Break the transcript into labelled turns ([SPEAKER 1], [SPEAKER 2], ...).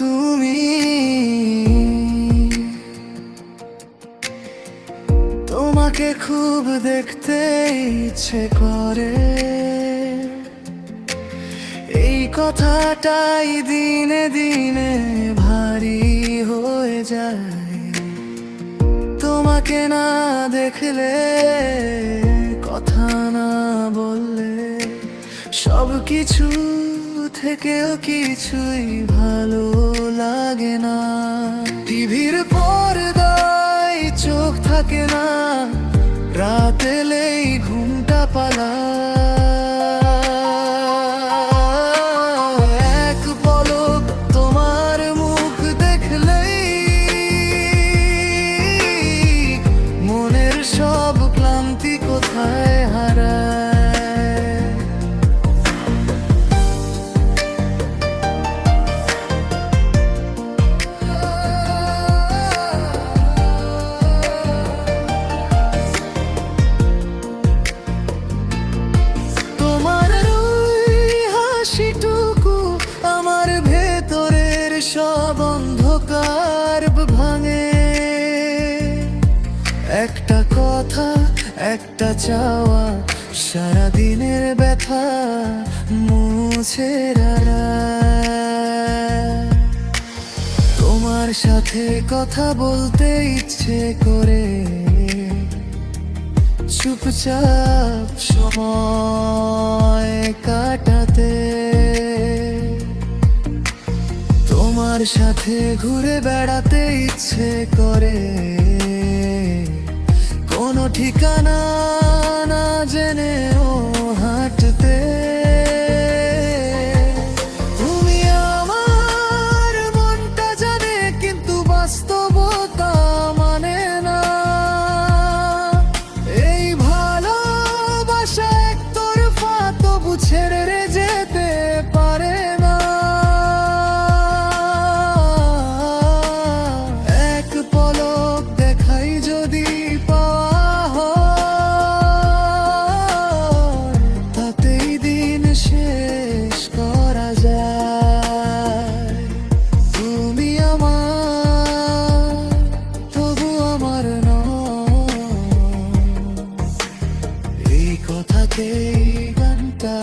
[SPEAKER 1] তুমি। তোমাকে খুব দেখতে ইচ্ছে করে, এই কথাটাই দিনে দিনে ভারী হয়ে যায়। তোমাকে না দেখলে, কথা না বললে, সব কিছু থেকেও কিছুই ভালো লাগে না। টিভির পর্দায় চোখ থাকে না, রাত এলেই ঘুমটা পালায়। এক পলক তোমার মুখ দেখলেই মনের সব ক্লান্তি কোথায় হারায়। আমার ভেতরের সব অন্ধকার ভাঙে। একটা কথা, একটা চাওয়া, সারাদিনের ব্যথা মুছে রাড়ায়। তোমার সাথে কথা বলতে ইচ্ছে করে, চুপচাপ সময় কাটাতে। তোমার সাথে ঘুরে বেড়াতে ইচ্ছে করে, কোনো ঠিকানা না জেনেও হাঁটতে। তুমি আমার মনটা জানে, কিন্তু বাস্তবতা মানে না। এই ভালোবাসা একতরফা, তবু ছেড়ে যেতে পারে না। এক পলক দেখাই যদি পাওয়া হয়, তাতেই দিন শেষ করা যায়। তুমি আমার, তবু আমার নও, এই কথাতেই গানটা।